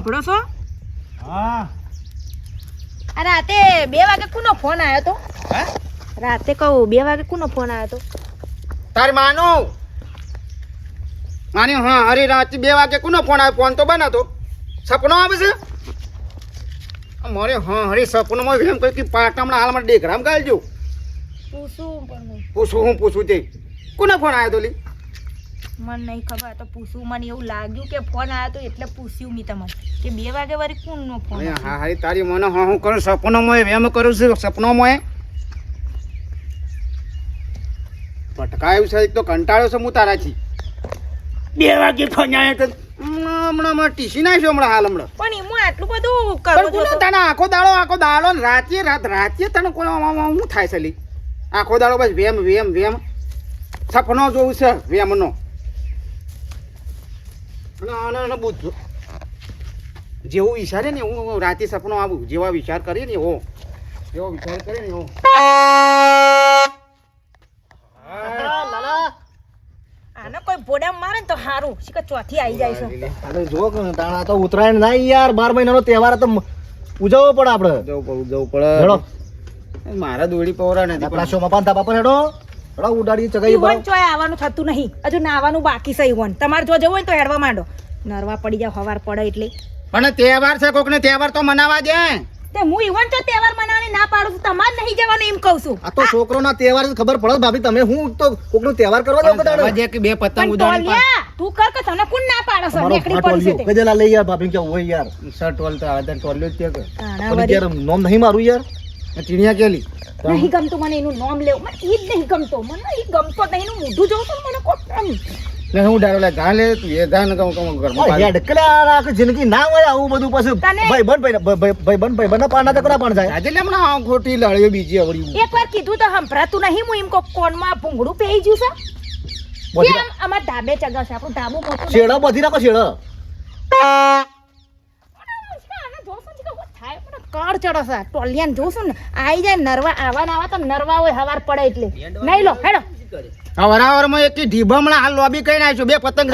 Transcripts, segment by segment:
હોભળો છો? હા. આ રાતે 2 વાગે કોનો ફોન આવ્યો તો? હે? રાતે કહું 2 વાગે કોનો ફોન આવ્યો તો? તારી માની હા હરી રાત 2 વાગે કોનો ફોન આવ્યો? ફોન તો બના તો સપનો આવે છે મારે. હા હરી સપનોમાં એમ કહ્યું કે પાટામણા હાલમાં ડેકરામ ગાલજો. પૂછું તે કોનો ફોન આવ્યો તો લી? મને નહીં ખબર, તો પૂછું. મને એવું લાગ્યું કે ફોન આવ્યો તો એટલે પૂછ્યું મેં તમને કે 2 વાગે વળી કોનો ફોન? હા હરી તારી મને હા હું કરું સપનોમાં એમ કરું છું. સપનોમાં ભટકાયું છે તો કંટાળ્યો છે હું તારાથી. 2 વાગે ફોન આવ્યો તો હમણાં ટીસી નાખ્યો હમણાં. પણ એમાં આટલું બધું કરું છું તને આખો દાડો ને રાતે તને કોઈ શું થાય છે લી? આખો દાડો બસ વેમ સપનો જોવું છે વેમનો. બુદ્ધો જેવું વિચારે ને હું રાતે સપનો આવું. જેવા વિચાર કરીએ ને એવો આને કોઈ ભોડા મારે ને તો સારું શીખર ચોથી આવી જાય છે. અરે જો તાણા તો ઉતરાયણ ના યાર 12 મહિનાનો તહેવાર તો ઉજવવો પડે આપણે. જવું પડે. મારા દોડી પવરા નથી. આપણા શોમાં પાંતા બાપા હેડો ઉડાડી ચગાઈ ઈવન ચોય આવવાનું થતું નહીં, હજુ નાવાનું બાકી છે. ઈવન તમારે જો જવું હોય તો હેડવા માંડો. નરવા પડી જાવ હવાર પડે એટલે. પણ તહેવાર છે કોક ને તહેવાર તો મનાવા દે. તે હું ઈવન તો તહેવાર મનાવવાની ના પાડું છું. તમારે નહીં જવાનું એમ કહું છું. આ તો છોકરોના તહેવાર ખબર પડે ભાભી. તમે હું તો કોકનો તહેવાર કરવા જાવ તો કે 2 પતંગ પણ ઉડાડી ટોલિયા, તું કર કે તને કોણ ના પાડે છે? નીકળી પડી છે તે. કજેલા લઈ યાર ભાભી કે હોય યાર શર્ટ વાલ તો આવે ટોલ્યો જ કે તાણા પણ વળી. યાર નોમ નહીં મારું યાર. ચીણિયા કેલી નહીં ગમતું મને એનું નામ લેવું. મને ઈ જ નહીં ગમતો. મને ઈ ગમતો નહીં. એનું મોઢું જોઉં છું ને મને કોક ને હું ડારો લે ગા લે તું એ ગા ન કહું ઘરમાં હેડ કલા આખી જિંદગી ના હોય આવું બધું પછી તને- ભાઈ ના પાના તકડા પણ જાય. આજે લે હમણાં ખોટી લડ્યો બીજી આવડી. એકવાર કીધું તો સંભળાતું નહીં. હું એમ કોક કોનમાં ભૂંગળું પેઈ જ્યું છે. બધી કેમ અમાર ધાબે ચગાવશે? આપણું ધાબુ મોટું નહીં. શેડા બધી નાખો શેડા. આને જોશું ને કે થાય પણ કળ ચડે છે. ટોલિયાને જોશું ને આઈ જાય નરવા આવા તો નરવા હોય હવાર પડે એટલે. નહીં લો હેડો. હવારાવરમાં એક ઢીબમણા હાલ લોબી કઈ નાખ્યો. 2 પતંગ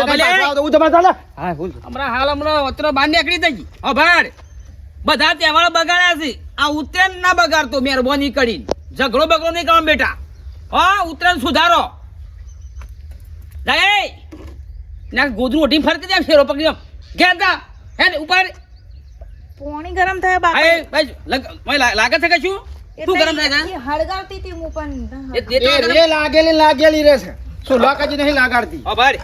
હું તમારે ચાલે. હા ભૂલ હમણાં વતરો બહાર નીકળી જઈ. ભાડ બધા તહેવારો બગાડ્યા છે. આ ઉત્તરાયણ ના બગાડતો મહેરબાની કરીને. ઝઘડો બગડો નહીં કરવા બેટા. હા ઉત્તરાયણ સુધારો. ના ગોદરું ઓઢી ફરકી દે ફેરો પકડી ઘેર જા હે ઉપર. પોણી ગરમ થાય બાપા. લાગે છે કે શું તું ગરમ થાય એ હળગાવતી હતી હું પણ. એ લાગેલી રહેશે. શું લાકાજી નહીં લાગાડતી. હા ભાઈ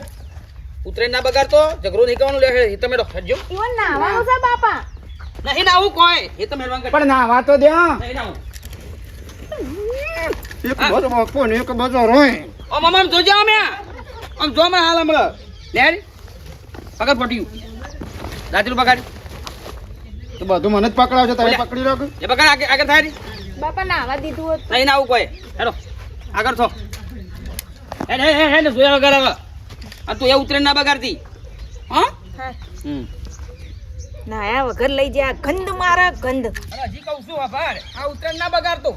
ઉત્તરાયણ ના બગાડતો ઝઘડો નહીં કરવાનું લે તમે હજો ઈવન નાવાનું છે બાપા. નહીં ના આવું કોઈ એ તો મહેરબાન કરી પણ નાવા તો દે. હા નહીં ના આવું એક બધો મોકો ને એક બધો રોય. આમ આમ જોજો અમે આમ જો અમે હાલ હમણાં લે પકડ પટ્યું રાત્રિ પકડ તો બધું મને જ પકડાવશે. તમે પકડી રાખો. એ પકડ આગળ થાય ને બાપા નાવા દીધું હોત. નહીં ના આવું કોઈ હેડો આગળ છો હે જોયા વગર હવે આ તું એ ઉતરે ના બગાડતી હા હા. હમ નાયા વગર લઈ જા. ગંધ મારા ગંધ. હજી કહું છું આભાર આ ઉતરે ના બગાડતો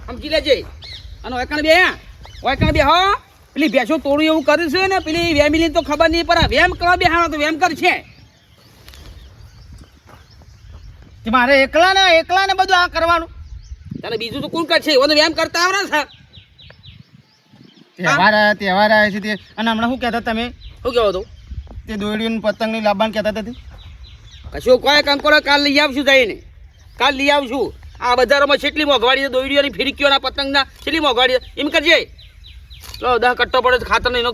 સમજી લેજે અને એકણ બે એકણ બે હા પેલી ભેંસો તોડું એવું કર્યું છે ને પેલી વેમિલી તો ખબર નહીં પડે વેમ કરવા બે હા તો વેમ કર છે મારે એકલા ને બધું આ કરવાનું. તને બીજું તો કોણ કરશે એવો તો વેમ કરતા આવડે છે તહેવાર આવ્યા છે તે. અને હમણાં શું કહેતા તમે? શું કહેવો તું તે દોરડીયું પતંગ ની લાવવાનું કહેતા હતા. કશું કોઈ કામ કરો કાલ લઈ આવશું જઈને કાલ લઈ આવશું. આ બજારોમાં કેટલી મોંઘવાડી છે દોઈડીઓની ફિરકીઓના પતંગના કેટલી મોંઘવાડી છે એમ કરજે લો 10 કટ્ટો પડે ખાતર નહીં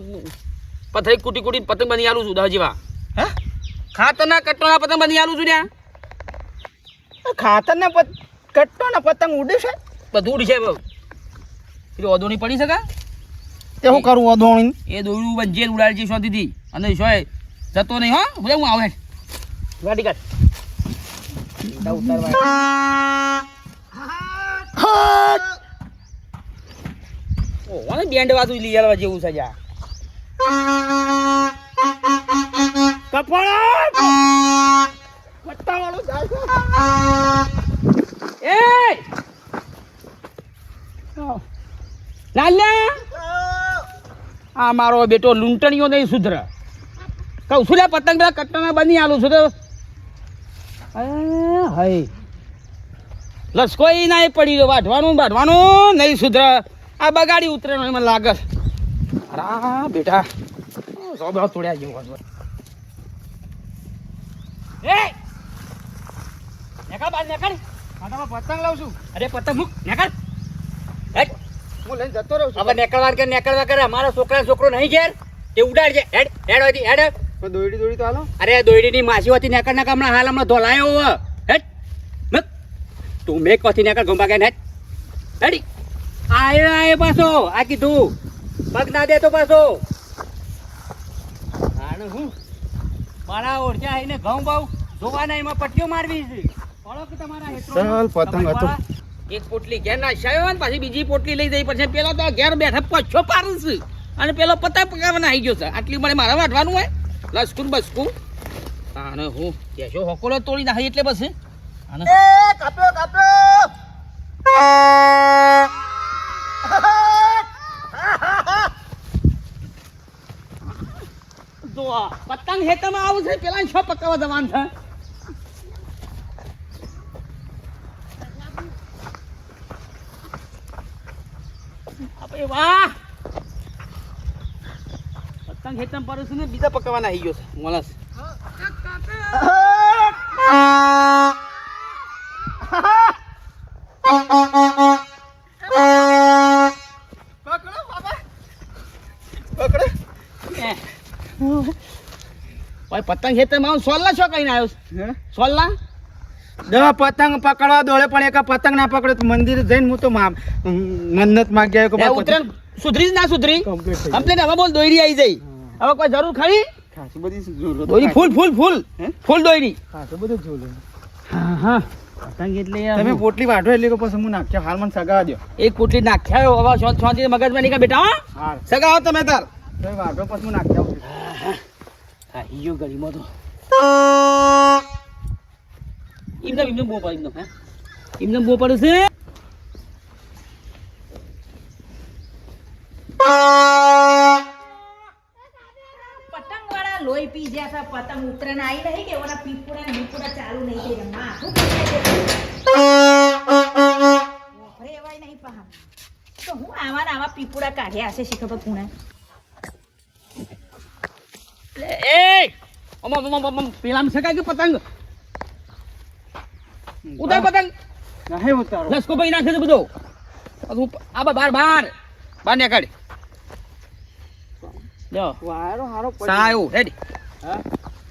પથરી કૂટી પતંગ બની આલું છું 10 જેવા. હે ખાતરના કટ્ટોના પતંગ બની આલું છું ત્યાં ખાતરના કટ્ટો ને પતંગ ઉડે છે. બધું ઉડી છે પેલું ઓદોણી પડી શકે તે હું કરું અધોણી? એ દોયડું બંજે ઉડાડી છે શોધીથી અને શોય જતો નહીં હો બોલે હું આવે ગાડી કાઢ ઓને બેન્ડ વાતું લઈ આવવા જેવું છે જા કપડા પટ્ટા વાળો જાય છે. એ લાલ્યા આ મારો બેટો લૂંટણીઓ નહીં સુધરે કહું છું લે પતંગ પેલા કટ્ટાના બની આલું છું તો હાય લસકોઈ ના પડી ગયો વાઢવાનું નહીં સુધર આ બગાડી ઉતરે મને લાગે અરા બેટા સોબા તોડ્યા જેવો હતો એ નેકળ બાર નેકળ આટામાં પતંગ લાવું છું. અરે પતંગ મૂક નેકળ હેડ હું લઈને જતો રહું છું. હવે નેકળવા કરે અમારો છોકરો નહીં ઘેર એ ઉડાડજે હેડ હેડ હોતી હેડ તો દોડી તો હાલો. અરે દોયડીની માસી હોતી નેકળ ના હમણાં ધોલાયો હો હેડ મત તું મેક હોતી નેકળ ગંબા કે હેડ હેડી આયો પાછો આ કીધું પગ ના દે તો પાછો આને હું મારા ઓળખ્યા આઈને ઘઉં બાઉ જોવાના એમાં પટ્ટીઓ મારવી છે ઓળો કે તમારા હેઠળ ચાલ, પતંગ હતો. એક પોટલી ઘેર નાખ્યો ને પાછી બીજી પોટલી લઈ જઈ પછી પેલો તો ઘેર બેઠા પછો પારું છે અને પેલો પતંગ પકાવવાના આવી ગયો છે આટલી મને મારા વાટવાનું હોય લસકું બસકું આને હું કેશો હકોલો તોડી નાખી એટલે બસ આને જો આ પતંગ હેતમાં આવું છે પેલા છ પકાવવા જવાનું છે અબે વાહ પતંગ હેતમ પર છે ને બીજા પકાવવાના આવી ગયો છે મોલસ પકડો બાબા, પકડો. ભાઈ પતંગ હેતમ આવું સોલ્લા છો કઈને આવ્યો છે હે? સોલ્લા દસ પતંગ પકડવા દોડે પણ એક પતંગ ના પકડે તો મંદિર જઈને હું તો મન્નત માંગ્યા કે મારા ઉતરણ સુધરી જ ના સુધરી Complete થઈ ગઈ. કમ્પ્લેન હવે બોલ દોયડી આવી જઈ હવે કોઈ જરૂર ખરી ખાસી બધી જરૂરત. દોયડી ફૂલ હે? ફૂલ દોયડી ખાસું બધું જોયું. હા હા પતંગ એટલે યાર તમે પોટલી વાઢો એટલે કે પછી હું નાખ્યા હાલ મને સગાવા દો. એક પોટલી નાખ્યા હવે શાંતિ મગજમાં નીકળ બેટા હા હાલ સગાવો તમે તાર તમે વાઢો પછી હું નાખ્યા હા ઈયો ગરીમો તો એમને બહુ પડે એમને બહુ પડે છે પતંગ વાળા લોહી પી ગયા છે પતંગ ઉતરાને આવી નહીં કે ઓલા પીપુડા ને બીપુડા ચાલુ નહીં થઈ રહ્યા માથું વફરે એવાય નહીં પહાડ તો હું આવા પીપુડા કાઢ્યા હશે શી ખબર પૂણા એ પેલા શકાય કે પતંગ ઉતાર પતંગ નહીં ઉતારો. લસકો ભાઈ નાખે છે બધો આ બાર ને કાઢ જો વાયરો હારો પડી. સાયો રેડી હા?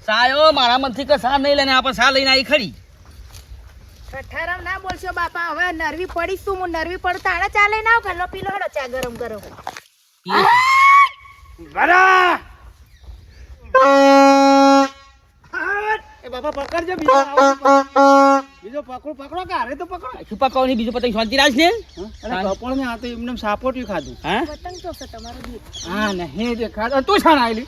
સાયો મારા મનથી કે સા નહીં લઈને આપણે સા લઈને આવી ખરી કઠારામ ના બોલશો બાપા હવે નરવી પડીશ તું હું નરવી પડું તાણા ચાલે ના ગલ્લો પીલો હેડો ચા ગરમ ગરમ બરા! એ બાપા પકડજો બીજો બીજો પકડો કે હારે તો પકડો. છુપા કવાની બીજું પતંગ શાંતિ રાખ ને અરે કપડ ને આ તો એમને સાપોટ્યું ખાધું. હા પતંગ તો છે તમારું દીપ હા નહીં તે ખાધું. તું છાણ આવેલી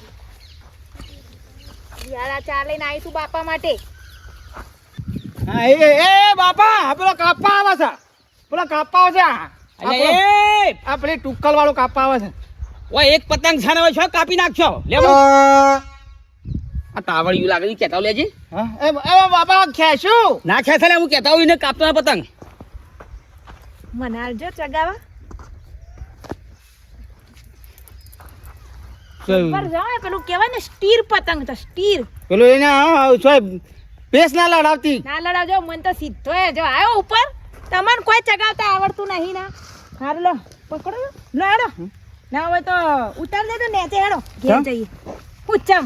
યાર ચા લઈને આવીશું બાપા માટે હા એ બાપા પેલો કાપા આવે છે પેલો કાપા આવે છે અલ્યા એ આ પેલી ટુક્કલ વાળો કાપા આવે છે. ઓય એક પતંગ છાને હોય છો કાપી નાખશો લેવો આ તાવડિયું લાગે ઈ કેતા લેજે હા એ બાપા ખેશું ના ખેસે હું કેતા હોય ને કાપતો પતંગ મને આવજો ચગાવા ઉપર જાઓ એ પેલું કહેવાય ને સ્ટીર પતંગ તો સ્ટીર પેલું એને પેસ ના લડાવતી. ના લડાવજો મને તો સીધો જો આવ્યો ઉપર તમને કોઈ ચગાવતા આવડતું નહીં ના હારું લો પકડો લો હેડો ના હોય તો ઉતાર દેજો નેચે હેડો ઘેર જઈએ ઉચ્ચમ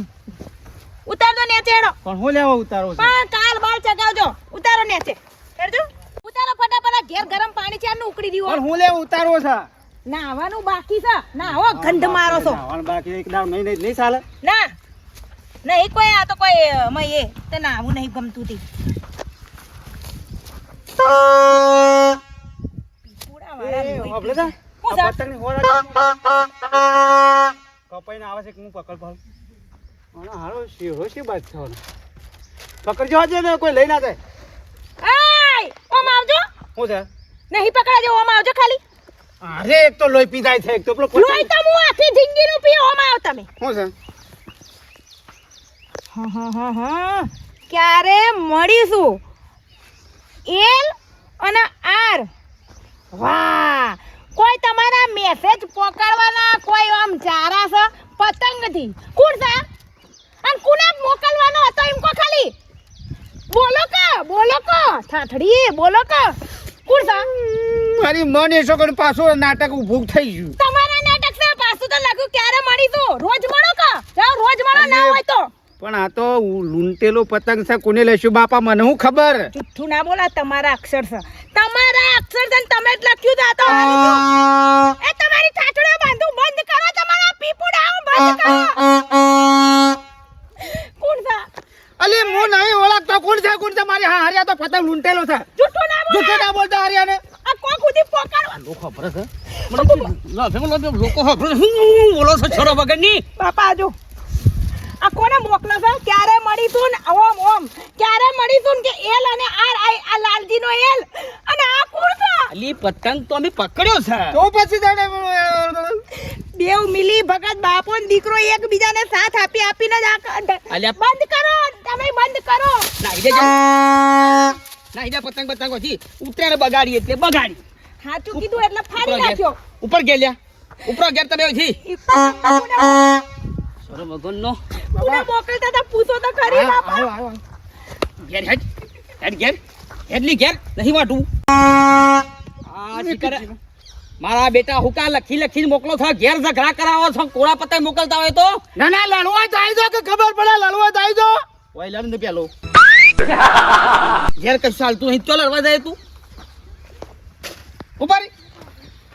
ઉતાર દો નેચે હેડો પણ હું લેવા ઉતારો છે. પણ કાલ બાર ચગાવજો ઉતારો નેચે હેડજો ઉતારો ફટાફટ ઘેર ગરમ પાણી છે આનું ઉકળી દીવો પણ હું લેવા ઉતારો છે. નાવાનું બાકી છે ના હો ગંધ મારો છો નાવાનું બાકી એક દાવ નહીં ચાલે. ના નહીં કોઈ આ તો કોઈ મય એ તે નાવું નહીં ગમતું તી પીપુડા વાળા એ, લોહી હોભળે પી છે? હું આ છે? પતંગની હોરા કપાઈને આવે છે કે હું પકડ પાડું. આનો હારો શેરો શી બાત થવાનો. પકડજો હજે ને કોઈ લઈ ના જાય. આય ઓમ આવજો શું છે? નહીં પકડાજો ઓમ આવજો ખાલી અરે એક તો લોહી પી જાય છે એક તો પેલો લોહી તો હું આખી જિંદગીનું પી ઓમ આવ તમે શું છે? હા ક્યારે મળીશું એલ અને આર વાહ કોઈ તમારા મેસેજ પકડવાના કોઈ આમ ચારા છે પતંગ નથી કોણ છે અને કોને મોકલવાનો હતો એમ કો ખાલી બોલો કો ઠાઠડી બોલો કો કોણ છે મારી મન એ છોકરું પાછું નાટક ઊભું થઈ ગયું તમારા નાટક છે પાછું તો લાગ્યું ક્યારે મળીશું રોજ મળો કા જાઓ રોજ મળો ના હોય તો પણ આ તો લૂંટેલો પતંગ છે કોને લેશું બાપા મને હું ખબર જુઠ્ઠું ના બોલા તમારા અક્ષર છે તમારા અક્ષર છે ને તમે જ લખ્યું છે આ તો એ તમારી ઠાઠડીઓ બાંધું બંધ કરો તમારા પીપુડાઓ બંધ કરો કોણ છે અલી હું નહીં ઓળખતો કોણ છે મારી હા હરિયા તો પતંગ લૂંટેલો છે જુઠ્ઠું ના બોલા જૂઠું ના બોલતા હરિયાને આ કોક સુધી પોકાડવા લોકો ખબર છે લોકો ખબર હું બોલો છો છોરો વગરની બાપા આજો આ કોને મોકલો છે ક્યારે મળીશું ને ઓમ ઓમ ક્યારે મળીશું ને કે એલ અને આર આ લાલજીનો એલ અને આ કોણ છે અલી પતંગ તો અમે પકડ્યો છે તો પછી તને બેવ મિલી ભગત બાપો ને દીકરો એકબીજાને સાથ આપીને જ અલ્યા બંધ કરો તમે બંધ કરો નાઈ દે પતંગ પછી ઉતરે બગાડી એટલે બગાડી હાચું કીધું એટલે ફાડી નાખ્યો ઉપર ગેલ્યા ઉપર ગેર તમે છી ઈ કોને છોરો વગરનો મોકલતા તા પૂછો તો ખરી બાપા ઘેર હેડલી ઘેર નહીં વાટું આ શિકાર મારા બેટા હુકા લખીને મોકલો છો ઘેર ઝઘડા કરાવો છો કોળા પતંગ મોકલતા હોય તો ના લડવા જાય જો કે ખબર પડે લડવા જાય જો ઓય લડ ને પેલો ઘેર કશું ચાલતું નહીં તો લડવા જાય તું ઉપર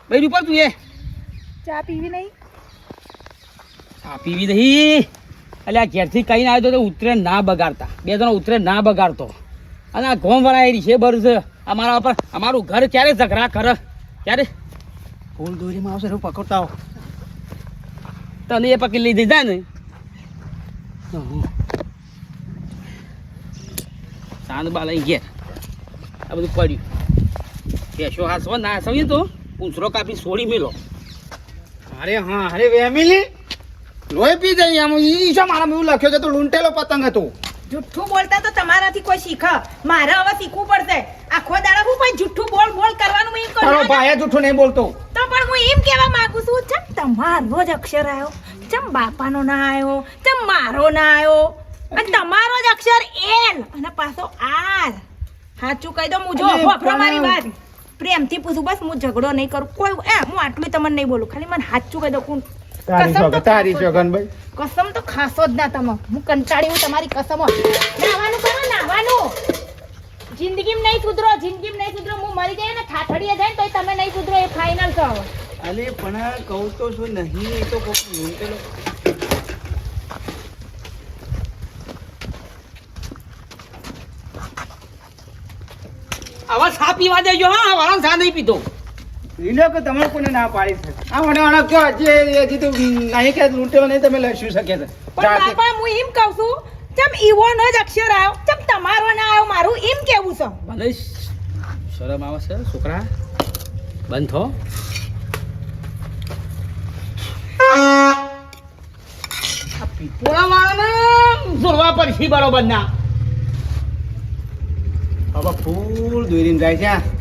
બેરી ઉપર તું એ ચા પીવી નહીં આ પીવી નહીં એટલે આ ઘેરથી કહીને આવ્યો તો ઉતરે ના બગાડતા બે જણો ઉતરે ના બગાડતો અને આ ગોમ વરાયેલી છે બર છે અમારા પર અમારું ઘર ક્યારે ઝઘડા કરે ક્યારે ફૂલ દોરીમાં આવશે એવું પકડતા આવો તને એ પકડી લઈ દીધા ને સાંજ બા લઈ ઘેર આ બધું પડ્યું કેશો હાસવો ના હાસવીએ તો પૂંછડો કાપી છોડી મેલો અરે હા અરે વેમિલી લોહી પી જાય આમ ઈ શા મારા એવું લખ્યો છે તો લૂંટેલો પતંગ હતો જુઠ્ઠું બોલતા તો તમારાથી કોઈ શીખે મારે હવે શીખવું પડશે આખો દાડો હું કોઈ જુઠ્ઠું બોલ કરવાનું હું એમ કહું તારો ભાઈ જૂઠું નહીં બોલતો તો પણ હું એમ કહેવા માંગુ છું ચમ તમારો જ અક્ષર આવ્યો ચમ બાપાનો ના આવ્યો ચમ મારો ના આવ્યો અને તમારો જ અક્ષર એલ અને પાછો આર સાચું કહી દો હું જો અરે હોફરો પણ- મારી વાત પ્રેમથી પૂછું બસ હું ઝઘડો નહીં કરું કોઈ હું આટલું તમને નહીં બોલું ખાલી મને સાચું કહી દો કોણ તારી શોગન ભાઈ કસમ તો ખાસો જ ના તમે હું કંટાળી હું તમારી કસમ નાવાનું કરો નાવાનું જિંદગીમાં નહીં સુધરો હું મરી જાય ને ઠાઠડીએ જાય ને તોય તમે નહીં સુધરો એ ફાઇનલ છો હવે અલે પણ કહું તો શું નહીં એ તો કોક લૂંટેલો આવા સા પીવા દેજો હા વાળા સા નહીં પીતો લીલો કે તમે કોને ના પાડી છે આ વડે કયો જે હજી તો નહીં કે લૂંટેલો નહીં તમે લઈ શકે છે પણ બાપા હું એમ કહું છું ચમ ઈવોનો જ અક્ષર આવ્યો ચમ તમારો ના આવ્યો મારું એમ કેવું છે ભલે શરમ આવે છે છોકરા બંધ થો પીપોળા વાળાને જોડવા પડશે બરોબર ના હવે ફૂલ દોરીને જાય છે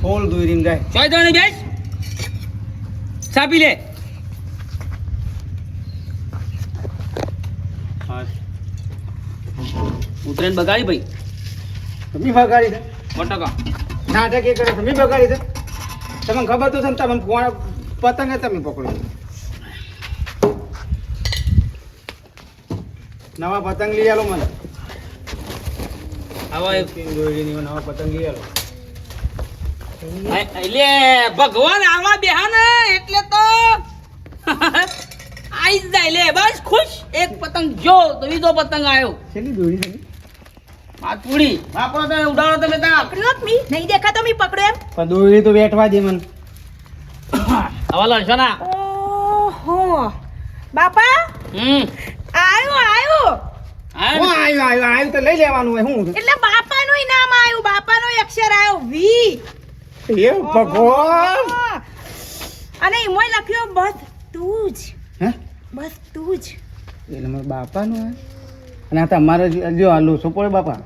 ફૂલ દોરીને જાય ચોય તો બેસ સાપી લે ઉતરેન બગાડી ભાઈ તમે બગાડી દે બટકા નાટક એ કરે તમે બગાડી દે તમને ખબર તો છે ને તમે પતંગ તમે પકડો નવા પતંગ લઈ આલો મને હવે દોરીની નવા પતંગ લઈ આલો એટલે ભગવાન આવા બેહા ને એટલે તો આઈ જ જાય લે બસ ખુશ એક પતંગ જો તો બીજો પતંગ આવ્યો છેલ્લી દોરી છે પાતુડી વાપરો તો ઉડાડો તમે તા પકડ્યો જ મી નહીં દેખાતો મી પકડ્યો એમ પણ દોરી તો બેઠવા દે મને હવે લડશો ના ઓહો બાપા આવ્યો હું આવ્યું તો લઈ લેવાનું હોય હું એટલે બાપાનું નામ આવ્યું બાપાનો અક્ષર આવ્યો વી એ ભગવાન અને એમાં લખ્યો બસ તું જ હે બસ તું જ એટલે મારા બાપાનું અને આ તમારે જો આ લોસો પડે બાપા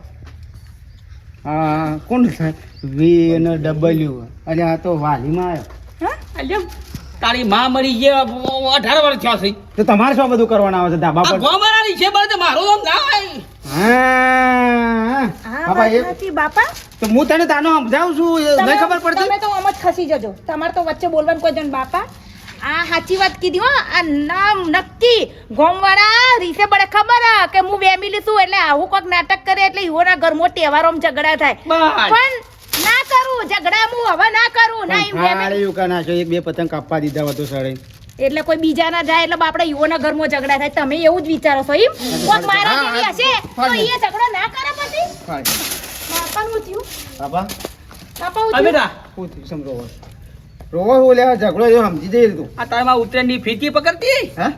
આ કોણ છે વી અને ડબલ્યુ અને આ તો વાલીમાં આવ્યો હા અલ્યો તારી માં મરી ગયા 18 વર્ષ થયા છે તો તમારે શું બધું કરવાનું આવે છે ધાબા આ પર ગોમરાની છે બળદ મારું નામ ના હોય હા આ બાપા વાત એ નથી બાપા તો હું તને તાનો સમજાવું છું નહીં ખબર પડતી તમે તો આમ જ ખસી જજો તમારે તો વચ્ચે બોલવાનું કોઈ જણ બાપા આ સાચી વાત કીધી હો આ નામ નક્કી ગોમવાળા રીસે બડે ખબર હે કે હું વેમિલી છું એટલે આવું કોઈક નાટક કરે એટલે ઈવોના ઘરમાં તહેવારોમાં ઝઘડા થાય બસ પણ ના કરું ઝઘડા હું હવે ના કરું ના ઈ વેમિલી ખાલી ઉકા નાખો એક બે પતંગ કાપવા દીધા હતો સરે એટલે કોઈ બીજા ના જાય એટલે આપણે ઈવોના ઘરમાં ઝઘડા થાય તમે એવું જ વિચારો છો એમ કોઈક મારા જેવી હશે તો એ ઝઘડો ના કરે પછી બાપાનું થયું બાપા બાપા હું હવે થયું? ના શું થયું સમજો રોવો ઓલ્યા ઝઘડો જો સમજી જઈ તું આ તારમાં ઉત્તરાયણની ફિરકી પકડતી હા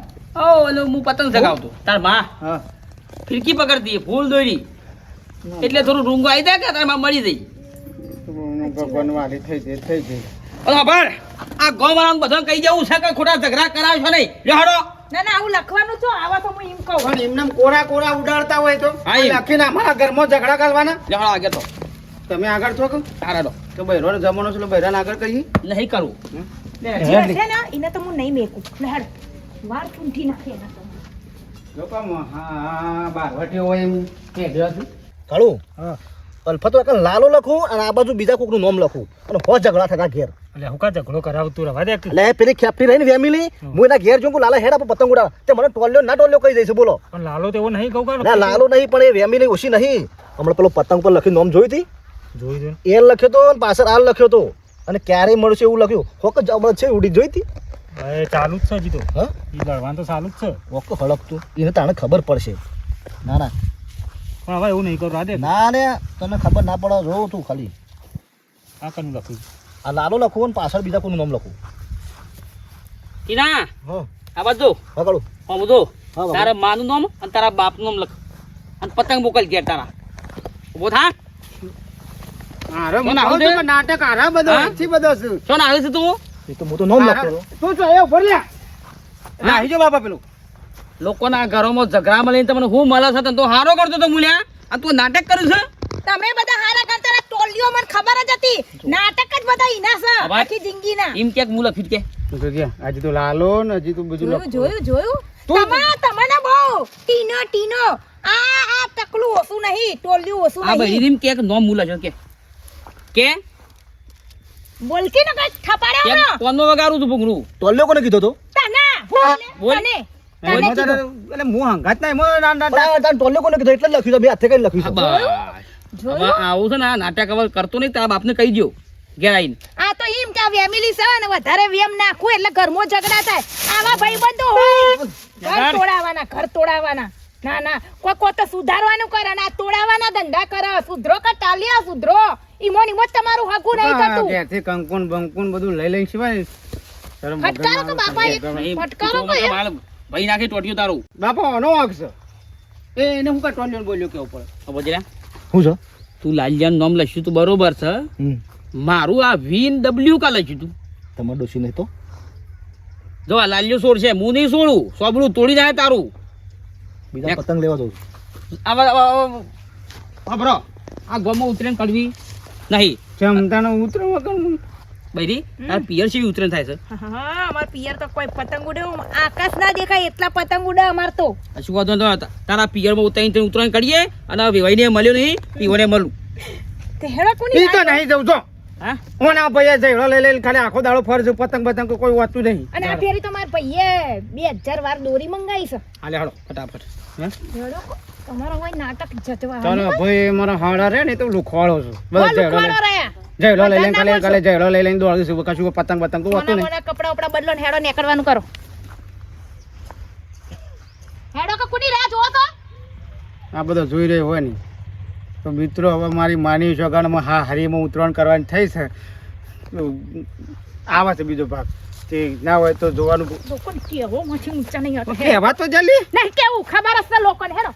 ઓ એટલે હું પતંગ ચગાવતો તાર માં હા ફિરકી પકડતી ફૂલ દોરી એટલે થોડું રૂંગો આવી જાય કે તાર માં મળી જઈ ભગવાન વાલી થઈ જઈ અલા ભાઈ આ ગોમરાંગ બધા કહી જવું છે કે ખોટા ઝઘડા કરાવશો નહીં લેહાડો ના ના આવું લખવાનું છો આવા તો હું એમ કહું પણ એમને કોરા કોરા ઉડાડતા હોય તો હા, એમ. લખીને અમારા ઘરમાં ઝઘડા કરવાના લેહાડો આગળ તો તમે આગળ છો કે તારાડો તો બૈરાનો જમાનો છે એટલે બૈરાને આગળ કરીએ નહીં કરવું જે છે ને એને તો હું નહીં મેકું લહેડ વાર ચૂંટી નાખે એના તો જો કામ હા બારવટી હોય એમ કે હતું કાળું હા અલ્ફા તો એક લાલો લખું અને આ બાજુ બીજા કોકનું નામ લખું અને હો ઝઘડા થતા ઘેર એટલે હું કા ઝઘડો કરાવતું રવા દે એટલે પેલી ખેપટી રહીને ફેમિલી હું એના ઘેર જોઉં લાલા હેડ આપો પતંગ ઉડાવ તે મને ટોલ્યો ના ટોલ્યો કહી દઈશ બોલો પણ લાલો તો એવો નહીં કહું કા ના લાલો નહીં પણ એ ફેમિલી ઓછી નહીં હમણાં પેલો પતંગ પર લખી નામ જોઈ હતી જોઈ દે એ લખ્યો તો અને પાછળ આ લખ્યો તો અને ક્યારેય મળશે એવું લખ્યું હોક જબરદસ્ત છે ઉડી જોઈ હતી ભાઈ ચાલુ જ છે હજી તો હા એ લડવાનું તો ચાલુ જ છે હોક હળકતું એને તાણે ખબર પડશે ના ના પણ હવે એવું નહીં કરું રાધે ના ને તને ખબર ના પડે જોઉં તું ખાલી આ કનું લખ્યું આ લાલો લખું અને પાછળ બીજા કોઈનું નામ લખું ટીના હા આ બાજુ હા કાળું હા બધો હા બાબા. તારા માનું નામ અને તારા બાપનું નામ લખ અને પતંગ મોકલ ઘેર તારા ઉભો થા આરે કોણ આવું છે? નાટક આરા બધો હા? આજથી બધો છે શું આવે છે તું એ તો હું તો નામ લખ્યો તું જો એ ઉપર લ્યા નાહી જો બાપા પેલું લોકોના ઘરોમાં ઝઘડામાં લઈને તમને હું મળે છે તને તો હારો કરતો તો મૂલ્યા આ તું નાટક કર્યું છે તમે બધા હારા કરતા હતા, ટોલિયો મને ખબર જ હતી નાટક જ બધા ઈના છે હવે? આખી જિંદગીના એમ ક્યાંક હું લખ્યું કે તું તો ગયા આજે તો લાલો ને હજી તું બધું જોયું જોયું જોયું તું- તમને બહુ ટીનો ટીનો આ ટકલું ઓછું નહીં ટોલિયું ઓછું આ નહીં બહેરી ક્યાંક નોમ મૂલા છે કે બોલકી ને કઈ થપાડ્યો કેમ ને કોનો વગાડું છું ભૂંગળું ટોલ્યો કોને કીધો તો તના બોલ. તને એટલે હું હંગાત નહીં મોં ના ના તારે ટોલ્યો કોને કીધો એટલે જ લખ્યું છે બે હાથે કઈ લખ્યું છે હવે જોયું આવું છે ને આ નાટક હવે કરતો નહીં તારા બાપને કહી દો ઘેર આવીને આ તો એમ કે ફેમિલી છે ને વધારે વેમ નાખું એટલે ઘરમાં ઝઘડા થાય આવા ભાઈબંધો હોય ઘર તોડાવાના ઘર તોડાવાના ના ના કોઈ તો સુધારવાનું કરે અને આ તોડાવાના ધંધા કરે સુધરો કે ટાલિયા સુધરો ઈમોન ઈમો જ તમારું હકું નહીં થતું ઘેરથી કંકુન બંકુન બધું લઈ લઈને સિવાય શરમ ફટકારો તો બાપા એક નહીં, ફટકારો તું કયો? તો મારે ભાઈ નાખી ટોટ્યું તારું બાપા આનો વાંક છે એને હું કા ટોલિયો બોલ્યો કેવું પડે હવે બજરા શું છે તું લાલિયાનું નામ લખ્યું તું બરોબર છે મારું આ VW કા લખ્યું તું તમારે ડોસી નહીં તો જો આ લાલિયો સોર છે હું નહીં સોડું સોબડું તોડી જાય તારું બીજા પતંગ લેવા દઉં બરો આ ગોમાં ઉતરેન કડવી નહીં ચમતાનો ઉતરો વગર બૈરી તાર પિયર છે ઉતરેન થાય છે હા અમાર પિયર તો કોઈ પતંગ ઉડે આકાશ ના દેખાય એટલા પતંગ ઉડે અમાર તો આ શું વાંધો નતો તારા પિયરમાં ઉતરીને તને ઉતરાણ કરીએ અને વેવાઈને મળ્યો નહીં પીવોને મળું તે હેડો કોની ઈ તો નહીં જવું છો હા હું ના ભાઈ ઝઘડો લઈ લઈને ખાલી આખો દાડો ફરજો પતંગ બતંગ તો કોઈ વાતું નહીં અને આ ફેરી તો માર ભાઈએ 2000 વાર દોરી મંગાઈ છે હાલે હાલો ફટાફટ હે હેડો તમારો હોય નાટક જતવા ચાલો ભાઈ મારા હાડા રે ને તો લુખવાળો છું બધા ઝઘડો કોણ લઈને રહ્યા ઝઘડો લઈ લઈને બધા ખાલી નામો ખાલી ઝઘડો લઈ લઈને દોડું છું કશું પતંગ બતંગ તો વાતું નહીં મોના કપડા ઉપડા બદલો ને હેડો નીકળવાનું કરો હેડો કે કુની રાહ જોવો તો આ બધો જોઈ રહ્યો હોય ને તો મિત્રો હવે મારી માની સોગાનમાં હા હરીમાં ઉતરાણ કરવાની થઈ છે તો આવે છે બીજો ભાગ તે ના હોય તો જોવાનું લોકોને કેવો માંથી ઊંચા નહીં હતો કહેવા તો જલ્દી નહીં કેવું ખબર હશે લોકોને હેડો